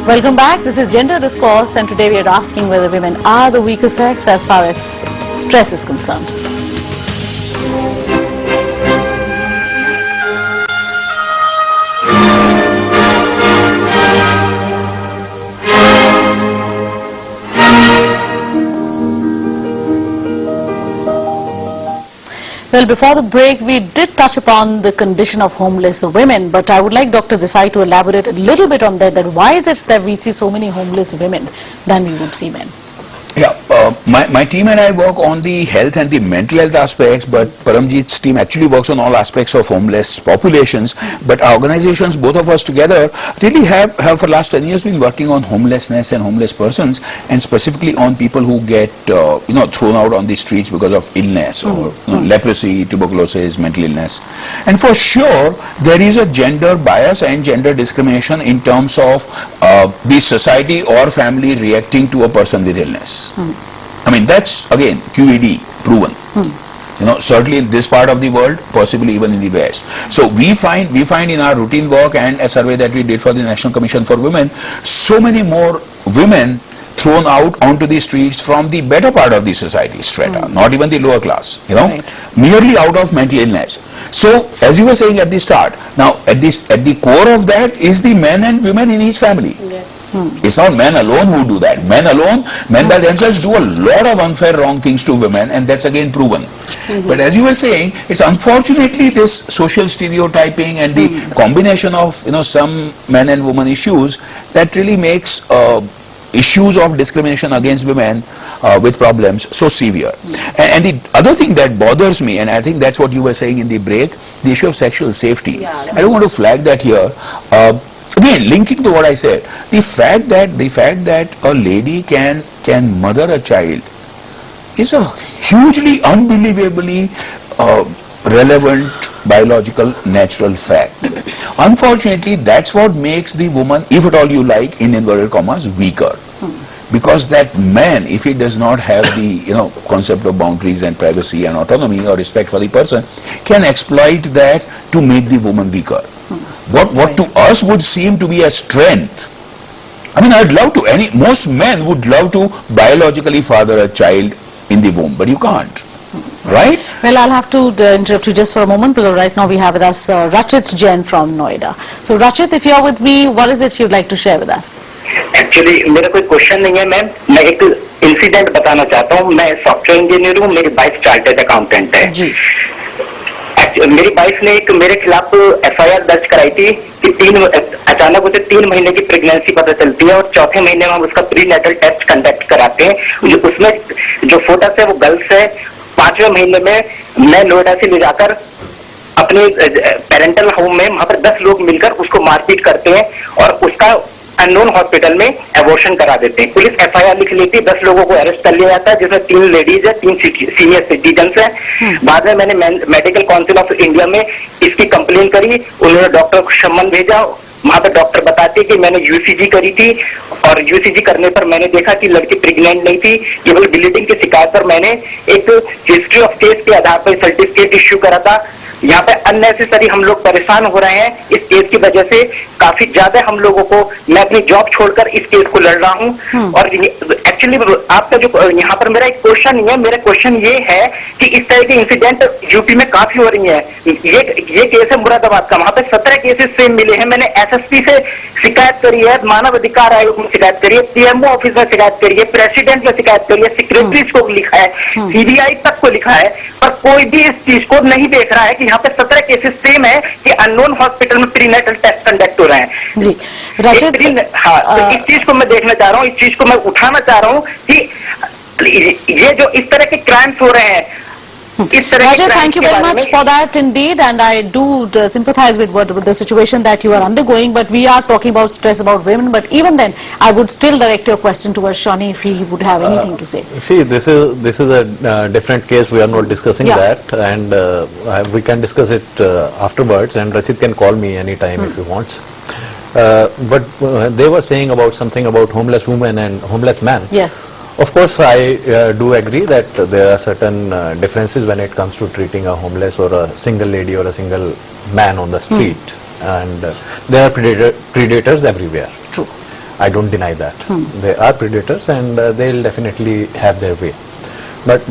Welcome back. This is Gender Discourse, and today we are asking whether women are the weaker sex as far as stress is concerned. Well, before the break, we did touch upon the condition of homeless women, but I would like Dr. Desai to elaborate a little bit on that why is it that we see so many homeless women than we would see men? Yeah, my team and I work on the health and the mental health aspects, but Paramjeet's team actually works on all aspects of homeless populations. But our organizations, both of us together, really have for the last 10 years been working on homelessness and homeless persons, and specifically on people who get thrown out on the streets because of illness or leprosy, tuberculosis, mental illness. And for sure, there is a gender bias and gender discrimination in terms of the society or family reacting to a person with illness. I mean, that's again QED proven. Certainly in this part of the world, possibly even in the West. So we find in our routine work and a survey that we did for the National Commission for Women, so many more women thrown out onto the streets from the better part of the society strata, not even the lower class, merely out of mental illness. So as you were saying at the start, now at the core of that is the men and women in each family. Yes. It's not men alone who do that. Men by themselves do a lot of unfair, wrong things to women, and that's again proven. But as you were saying, it's unfortunately this social stereotyping and the combination of some men and women issues that really makes issues of discrimination against women with problems so severe. And the other thing that bothers me, and I think that's what you were saying in the break, the issue of sexual safety. I don't want to flag that here. Again, linking to what I said, the fact that a lady can mother a child is a hugely, unbelievably relevant biological natural fact. Unfortunately, that's what makes the woman, if at all you like, in inverted commas, weaker. Because that man, if he does not have the concept of boundaries and privacy and autonomy or respect for the person, can exploit that to make the woman weaker. What to us would seem to be a strength. I mean, most men would love to biologically father a child in the womb, but you can't. Right? Well, I'll have to interrupt you just for a moment, because right now we have with us Rachit Jain from Noida. So Rachit, if you're with me, what is it you'd like to share with us? Actually, मेरा कोई question नहीं है ma'am, मैं एक incident बताना चाहता हूँ. मैं सॉफ्टवेयर इंजीनियर हूँ, मेरी वाइफ चार्टर्ड अकाउंटेंट है. जी. मेरी वाइफ ने एक मेरे खिलाफ एफआईआर दर्ज कराई थी कि अचानक उसे 3 महीने की प्रेगनेंसी पता चलती है और चौथे महीने में हम उसका प्री नेटल टेस्ट कंडक्ट कराते हैं. उसमें जो फोटस है वो गर्ल्स है. 5वें महीने में मैं नोएडा से ले जाकर अपने पेरेंटल होम में वहां पर 10 लोग मिलकर उसको मारपीट करते हैं और उसका अननोन हॉस्पिटल में एबॉर्शन करा देते हैं. पुलिस एफआईआर लिख लेती है, 10 लोगों को अरेस्ट कर लिया जाता है, जिसमें 3 लेडीज है, 3 सीनियर सिटीजन्स हैं. बाद में मैंने मेडिकल काउंसिल ऑफ इंडिया में इसकी कंप्लेन करी. उन्होंने डॉक्टर को सम्मन भेजा. वहां पर डॉक्टर बताते कि मैंने यूसीजी करी थी और यूसीजी करने पर मैंने देखा कि लड़की प्रेग्नेंट नहीं थी. केवल ब्लीडिंग की शिकायत पर मैंने एक हिस्ट्री ऑफ केस के आधार पर सर्टिफिकेट इश्यू करा था. यहाँ पे अननेसेसरी हम लोग परेशान हो रहे हैं इस केस की वजह से. काफी ज्यादा हम लोगों को, मैं अपनी जॉब छोड़कर इस केस को लड़ रहा हूँ. और एक्चुअली आपका जो यहाँ पर मेरा एक क्वेश्चन नहीं है, मेरा क्वेश्चन ये है कि इस तरह के इंसिडेंट यूपी में काफी हो रही है. ये केस है मुरादाबाद का, वहां पे 17 केसेस सेम मिले हैं. मैंने एसएसपी से शिकायत करी है, मानव अधिकार आयोग में शिकायत करी है, पीएमओ ऑफिस में शिकायत करी है, प्रेसिडेंट में शिकायत करी है, सेक्रेटरीज को लिखा है, सीबीआई तक को लिखा है, पर कोई भी इस चीज को नहीं देख रहा है कि यहाँ पे 17 केसेस सेम है कि अननोन हॉस्पिटल में प्रीनेटल टेस्ट कंडक्ट हो रहे हैं. जी रचित, हाँ, तो इस चीज को मैं देखना चाह रहा हूँ, इस चीज को मैं उठाना चाह रहा हूँ कि ये जो इस तरह के क्राइम्स हो रहे हैं. Rajat, thank you very much for that indeed, and I do sympathize with the situation that you are undergoing, but we are talking about stress about women. But even then, I would still direct your question towards Shonee if he would have anything to say. See, this is a different case. We are not discussing that, and we can discuss it afterwards, and Rachit can call me anytime if he wants. But they were saying about something about homeless women and homeless men. Yes. Of course, I do agree that there are certain differences when it comes to treating a homeless or a single lady or a single man on the street, and there are predators everywhere. True. I don't deny that. They are predators, and they'll definitely have their way. But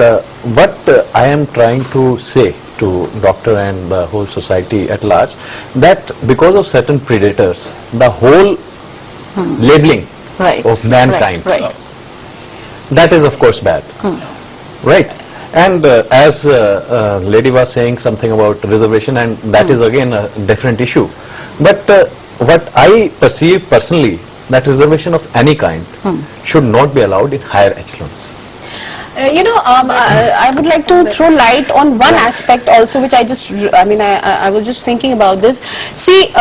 what I am trying to say to doctor and the whole society at large, that because of certain predators, the whole labeling of mankind, that is of course bad, right? And as lady was saying something about reservation, and that is again a different issue. But what I perceive personally, that reservation of any kind should not be allowed in higher echelons. I would like to throw light on one aspect also, which I was just thinking about this. See,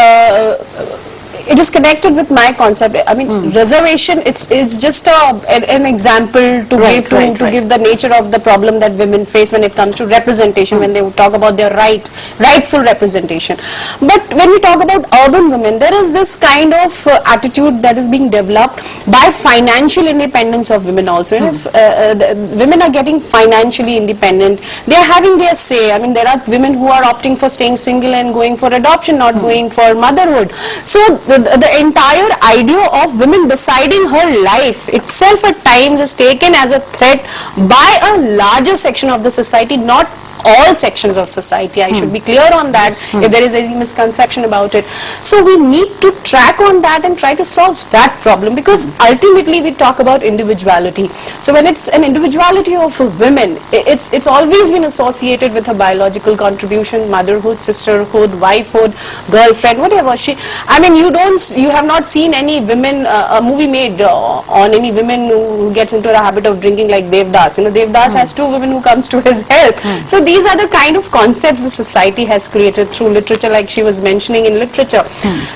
it is connected with my concept. I mean, reservation, it's just an example to give the nature of the problem that women face when it comes to representation, when they talk about their rightful representation. But when we talk about urban women, there is this kind of attitude that is being developed by financial independence of women also. And if women are getting financially independent, they are having their say. I mean, there are women who are opting for staying single and going for adoption, not going for motherhood. So the entire idea of women deciding her life itself at times is taken as a threat by a larger section of the society, not all sections of society. I should be clear on that if there is any misconception about it. So we need to track on that and try to solve that problem, because ultimately we talk about individuality. So when it's an individuality of women, it's always been associated with a biological contribution, motherhood, sisterhood, wifehood, girlfriend, whatever. You have not seen any women, a movie made on any women who gets into the habit of drinking like Devdas. Devdas has two women who comes to his help. So these are the kind of concepts the society has created through literature, like she was mentioning in literature.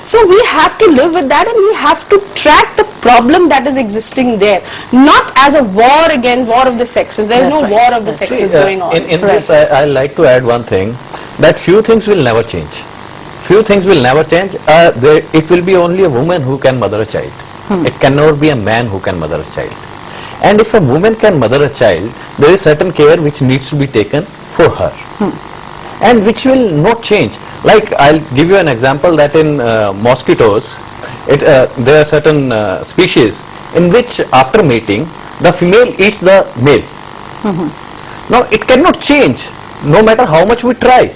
So we have to live with that, and we have to track the problem that is existing there, not as a war of the sexes. There is no war of the sexes going on. In this, I like to add one thing, that few things will never change. Few things will never change. It will be only a woman who can mother a child. It cannot be a man who can mother a child. And if a woman can mother a child, there is certain care which needs to be taken for her, and which will not change. Like, I'll give you an example that in mosquitoes, there are certain species in which after mating, the female eats the male. Now, it cannot change no matter how much we try.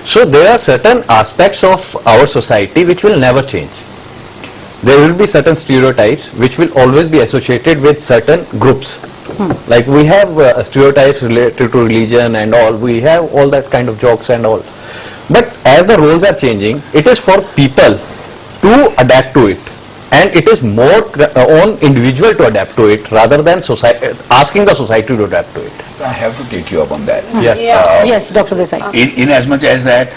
So there are certain aspects of our society which will never change. There will be certain stereotypes which will always be associated with certain groups. Like we have stereotypes related to religion and all. We have all that kind of jokes and all. But as the roles are changing, it is for people to adapt to it. And it is more on individual to adapt to it rather than asking the society to adapt to it. I have to take you up on that. Yes, Dr. Desai. In as much as that,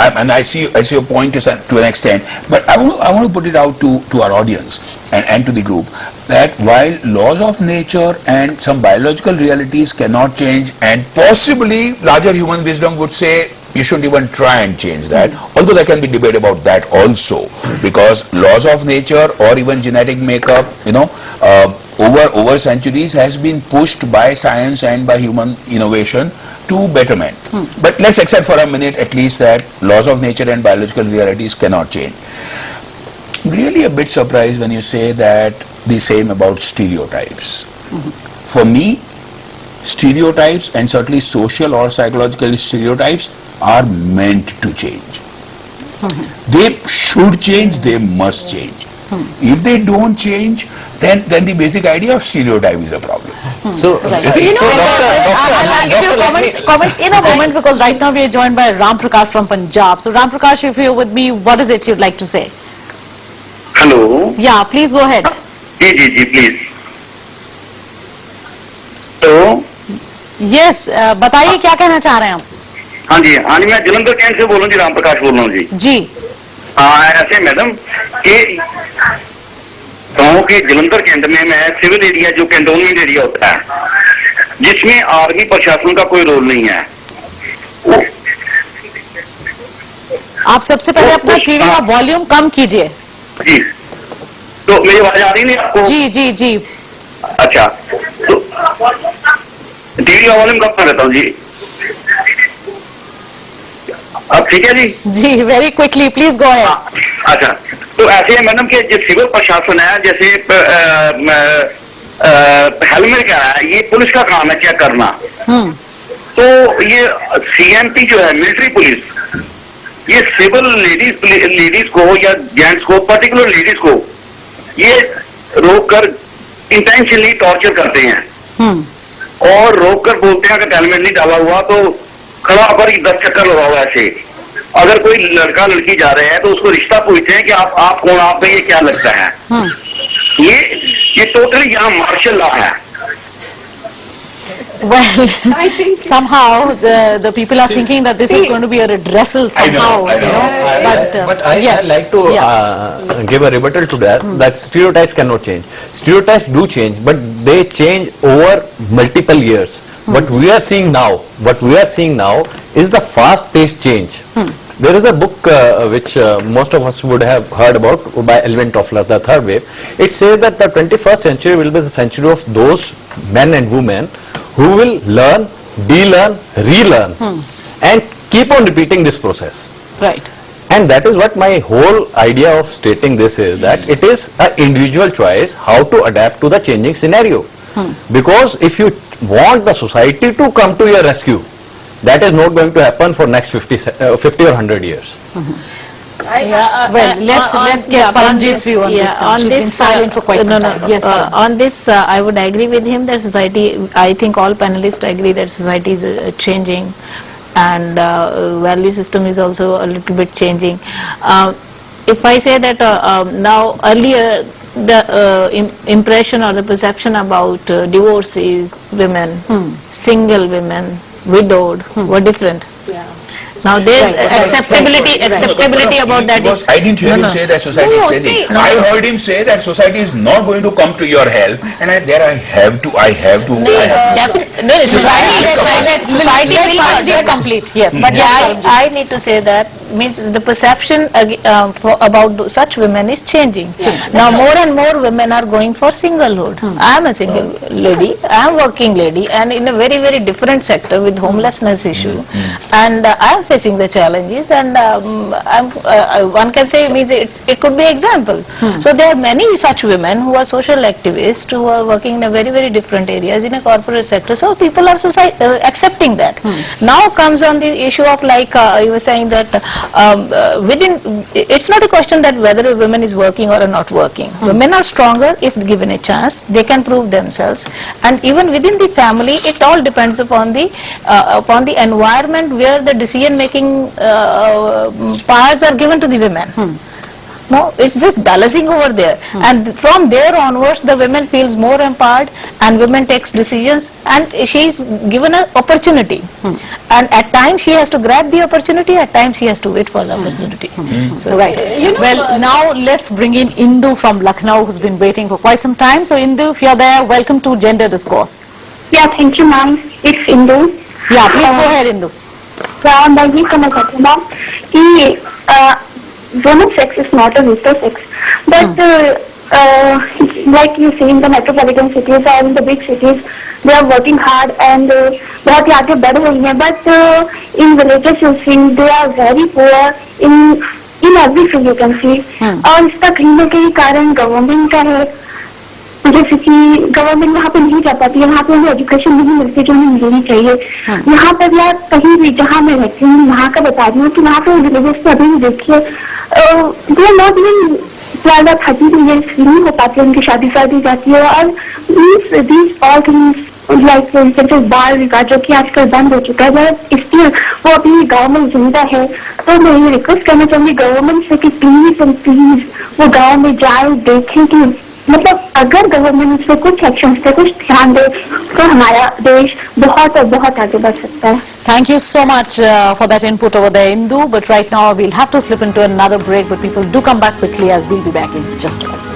and I see your point to an extent, but I want to put it out to our audience and to the group, that while laws of nature and some biological realities cannot change, and possibly larger human wisdom would say you shouldn't even try and change that, although there can be debate about that also, because laws of nature or even genetic makeup, over centuries has been pushed by science and by human innovation to betterment. But let's accept for a minute at least that laws of nature and biological realities cannot change. Really a bit surprised when you say that the same about stereotypes. For me, stereotypes, and certainly social or psychological stereotypes, are meant to change. They should change, they must change. If they don't change, then the basic idea of stereotype is a problem. So, I'll give you comments in a moment, because right now we are joined by Ram Prakash from Punjab. So Ram Prakash, if you're with me, what is it you'd like to say? Hello. Yeah, please go ahead. Ji please. तो Yes, बताइए क्या कहना चाह रहे हैं आप? हाँ जी, मैं जलंधर कैंट से बोल रहा हूँ जी, राम प्रकाश बोल रहा हूँ जी। हाँ, ऐसे मैडम कि गाँव के जलंधर कैंट में मैं सिविल एरिया, जो कैंटोनमेंट एरिया होता है, जिसमें आर्मी प्रशासन का कोई रोल नहीं है। आप सबसे पहले अपना टीवी का वॉल्यूम कम कीजिए। जी, तो मेरी आवाज आ रही नहीं आपको? जी। अच्छा, तो टीवी का वॉल्यूम कम कर देता हूँ जी। अब ठीक है जी? जी, very quickly, please go ahead. अच्छा, तो ऐसे है मैडम कि जो सिविल प्रशासन है, जैसे हेलमेट क्या है, ये पुलिस का काम है चेक करना। तो ये CMP जो है, मिलिट्री पुलिस, ये सिविल लेडीज को या जेंट्स को, पर्टिकुलर लेडीज को ये रोक कर इंटेंशनली टॉर्चर करते हैं और रोक कर बोलते हैं कि हेलमेट नहीं डाला हुआ तो खड़ा होकर 10 चक्कर लगाओ। ऐसे अगर कोई लड़का लड़की जा रहे हैं तो उसको रिश्ता पूछते हैं कि आप कौन, आप में ये क्या लगता है। ये टोटली यहाँ मार्शल लॉ है। Well, I think somehow the people are thinking that this is going to be a redressal somehow, I know. But I yes. like to give a rebuttal to that, that stereotypes cannot change. Stereotypes do change, but they change over multiple years. What we are seeing now is the fast-paced change. There is a book which most of us would have heard about by Alvin Toffler, The Third Wave. It says that the 21st century will be the century of those men and women who will learn, de-learn, relearn and keep on repeating this process. Right. And that is what my whole idea of stating this is, that it is an individual choice how to adapt to the changing scenario. Because if you want the society to come to your rescue, that is not going to happen for next 50 or 100 years. Well, let's get Paramjit's view on this now. She's been silent for quite some time. Yes, Param. On this, I would agree with him that society, I think all panelists agree that society is changing and value system is also a little bit changing. If I say that now earlier the impression or the perception about divorce is women, single women, widowed were different. Now there's acceptability about that. Because I didn't hear him say that society is changing. I heard him say that society is not going to come to your help, and I have to. Society will not be complete. Yes, But I need to say that means the perception about such women is changing. Now more and more women are going for singlehood. I am a single lady, I am working lady, and in a very, very different sector with homelessness issue, and I am facing the challenges, and one can say means it could be example. So there are many such women who are social activists who are working in a very, very different areas in a corporate sector. So people are accepting that. Now comes on the issue of like you were saying that it's not a question that whether a woman is working or not working. Women are stronger if given a chance. They can prove themselves, and even within the family, it all depends upon the environment where the decision making powers are given to the women. No, it's just balancing over there, and from there onwards the women feels more empowered and women takes decisions, and she is given an opportunity, and at times she has to grab the opportunity, at times she has to wait for the opportunity. So, right. Well, now let's bring in Indu from Lucknow, who's been waiting for quite some time. So Indu, if you're there, welcome to Gender Discourse. Yeah, thank you, ma'am. It's Indu. Yeah, please go ahead, Indu. मैं ये कहना चाहती हूँ ma'am कि women sex is not a weaker sex, but like you see in the metropolitan cities or in the big cities, they are working hard and बहुत ही आगे बढ़ रही हैं, but in villages you see they are very poor in every field you can see. और इसका कहीं न कहीं कारण गवर्नमेंट का है, जैसे कि गवर्नमेंट वहाँ पे नहीं जा पाती है, वहाँ पे उन्हें एजुकेशन नहीं मिलती जो उन्हें मिलनी चाहिए। यहाँ पर या कहीं भी जहाँ मैं रहती हूँ वहाँ का बता रही हूँ कि वहाँ पे विलेजेस में अभी देखिए they not even 12 or 13 years नहीं हो पाती, उनकी शादी जाती है, और these all things like बाल विवाह जो कि आजकल बंद हो चुका है, इसलिए वो अभी गाँव में जिंदा है। तो मैं ये रिक्वेस्ट करना चाहूंगी गवर्नमेंट से कि प्लीज एंड प्लीज वो गाँव में जाए, देखें कि मतलब अगर गवर्नमेंट इस पे कुछ एक्शन पे कुछ ध्यान दे तो हमारा देश बहुत और बहुत आगे बढ़ सकता है। Thank you so much for that input over there, Indu. But right now we'll have to slip into another break, but people do come back quickly as we'll be back in just a minute.